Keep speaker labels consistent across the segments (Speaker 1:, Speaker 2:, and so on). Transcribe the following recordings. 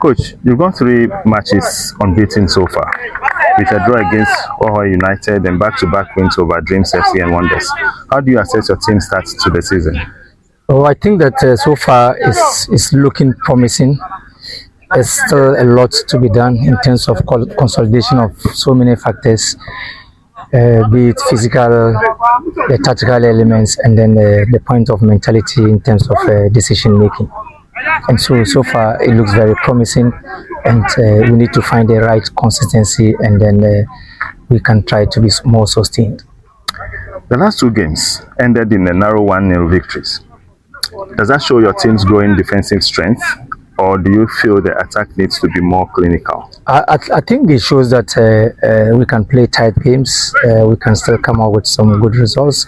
Speaker 1: Coach, you've gone 3 matches unbeaten so far, with a draw against Ohio United and back-to-back wins over Dreams FC and Wonders. How do you assess your team start to the season?
Speaker 2: Oh, I think that so far it's looking promising. There's still a lot to be done in terms of consolidation of so many factors, be it physical, the tactical elements, and then the point of mentality in terms of decision making. And so far it looks very promising, and we need to find the right consistency, and then we can try to be more sustained.
Speaker 1: The last 2 games ended in a narrow 1-0 victories. Does that show your team's growing defensive strength, or do you feel the attack needs to be more clinical?
Speaker 2: I think it shows that we can play tight games, we can still come out with some good results.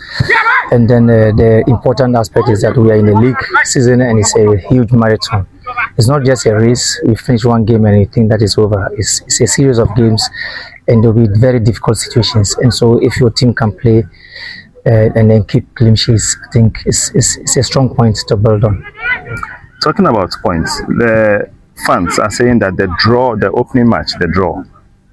Speaker 2: And then the important aspect is that we are in a league season, and it's a huge marathon. It's not just a race. We finish one game and we think that is over. It's a series of games, and there will be very difficult situations. And so if your team can play and then keep clean sheets, I think it's a strong point to build on.
Speaker 1: Talking about points, the fans are saying that the opening match, the draw,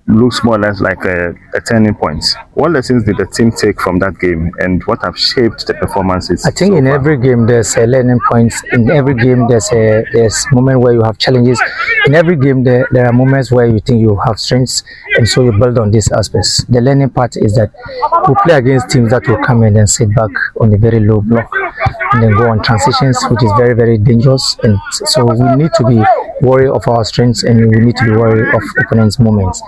Speaker 1: looks more or less like a turning point. What lessons did the team take from that game, and what have shaped the performances?
Speaker 2: I think in every game there's a learning point. In every game there's moment where you have challenges. In every game there are moments where you think you have strengths, and so you build on these aspects. The learning part is that we play against teams that will come in and sit back on a very low block and then go on transitions, which is very, very dangerous. And so we need to be wary of our strengths, and we need to be wary of opponents' moments.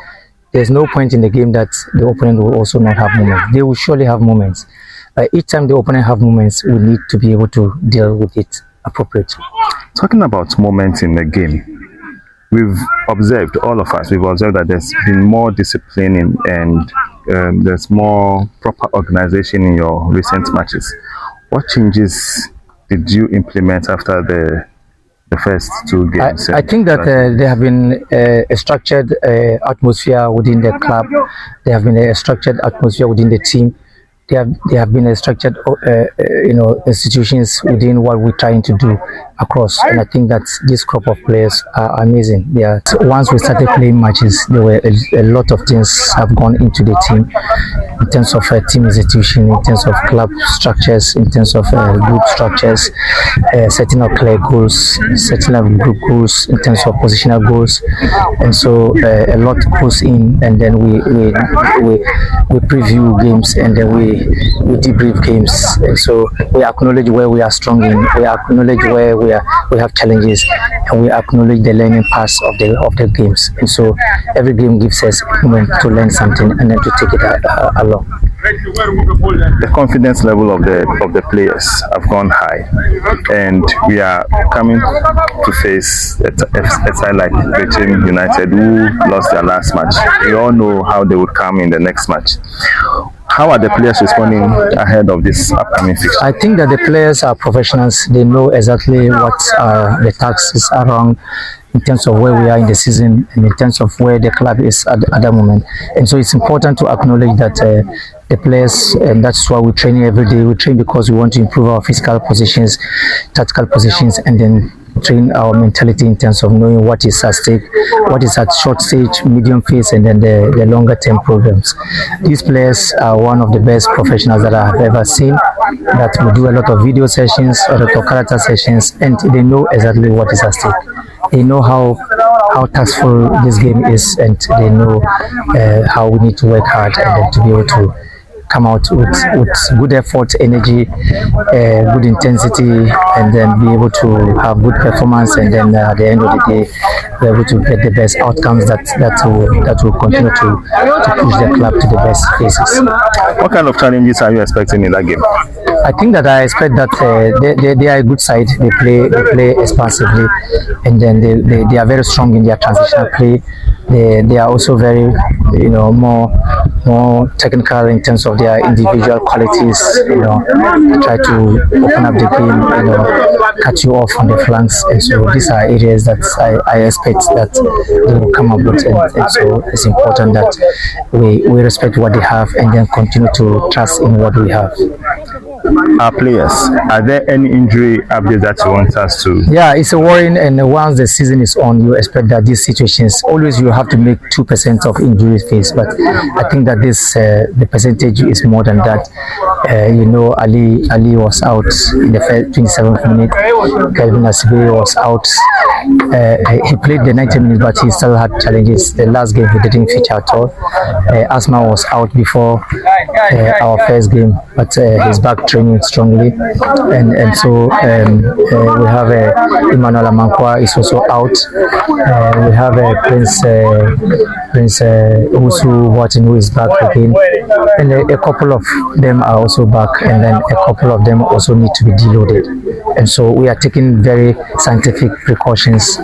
Speaker 2: There's no point in the game that the opponent will also not have moments. They will surely have moments. Each time the opponent have moments, we need to be able to deal with it appropriately.
Speaker 1: Talking about moments in the game, we've observed, all of us, that there's been more discipline and there's more proper organization in your recent matches. What changes did you implement after the first 2 games?
Speaker 2: I think that there have been a structured atmosphere within the club. There have been a structured atmosphere within the team. There have been a structured institutions within what we're trying to do across. And I think that this crop of players are amazing. Once we started playing matches, there were a lot of things have gone into the team in terms of team institution, in terms of club structures, in terms of group structures, setting up clear goals, setting up group goals, in terms of positional goals. And so a lot goes in, and then we preview games, and then we debrief games. And so we acknowledge where we are strong in, we acknowledge where we have challenges, and we acknowledge the learning parts of the games. And so every game gives us a moment to learn something and then to take it along.
Speaker 1: The confidence level of the players have gone high, and we are coming to face a side like BECHEM United, who lost their last match. We all know how they would come in the next match. How are the players responding ahead of this upcoming fixture? I
Speaker 2: think that the players are professionals. They know exactly what the tasks are around in terms of where we are in the season and in terms of where the club is at that moment. And so it's important to acknowledge that the players, and that's why we're training every day. We train because we want to improve our physical positions, tactical positions, and then train our mentality in terms of knowing what is at stake, what is at short stage, medium phase, and then the longer term programs. These players are one of the best professionals that I have ever seen, that will do a lot of video sessions, a lot of character sessions, and they know exactly what is at stake. They know how taskful this game is, and they know how we need to work hard and then to be able to come out with good effort, energy, good intensity, and then be able to have good performance, and then at the end of the day be able to get the best outcomes that will continue to push the club to the best places.
Speaker 1: What kind of challenges are you expecting in that game?
Speaker 2: I think that I expect that they are a good side. They play expansively, and then they are very strong in their transitional play. They are also very more technical in terms of their individual qualities. Try to open up the game, cut you off on the flanks, and so these are areas that I expect that they will come up with, and so it's important that we respect what they have and then continue to trust in what we have.
Speaker 1: our players. Are there any injury updates that you want us to?
Speaker 2: Yeah, it's a worrying, and once the season is on, you expect that these situations always you have to make 2% of injury phase. But I think that this the percentage is more than that. Ali was out in the 27th minute. Kelvin Asibe was out. He played the 90 minutes, but he still had challenges. The last game he didn't feature at all. Asma was out before our first game, but he's back training strongly, and so we have Emmanuel Amankwa is also out. We have Prince Usu Watson, who is back again, and a couple of them are also back, and then a couple of them also need to be deloaded. And so we are taking very scientific precautions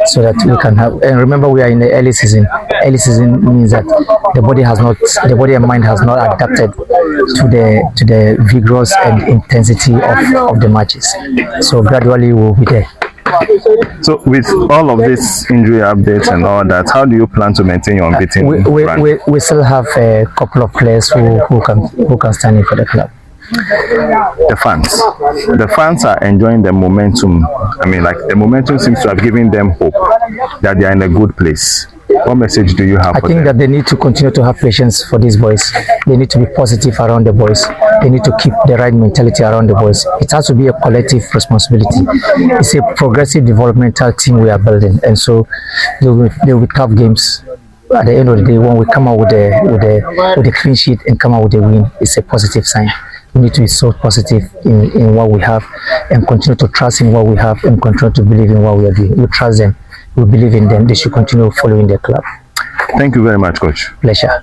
Speaker 2: so that we can have. And remember, we are in the early season. Early season means that the body and mind has not adapted to the vigorous and intensity of the matches. So gradually we'll be there.
Speaker 1: So with all of this injury updates and all that, how do you plan to maintain your unbeaten run?
Speaker 2: We still have a couple of players who can stand in for the club.
Speaker 1: The fans are enjoying the momentum. I mean, like, the momentum seems to have given them hope that they are in a good place. What message do you have for them?
Speaker 2: I think that they need to continue to have patience for these boys. They need to be positive around the boys. They need to keep the right mentality around the boys. It has to be a collective responsibility. It's a progressive developmental team we are building, and so there will be tough games. At the end of the day, when we come out with a clean sheet and come out with a win, it's a positive sign. We need to be so positive in what we have, and continue to trust in what we have, and continue to believe in what we are doing. We trust them. We believe in them. They should continue following their club.
Speaker 1: Thank you very much, Coach.
Speaker 2: Pleasure.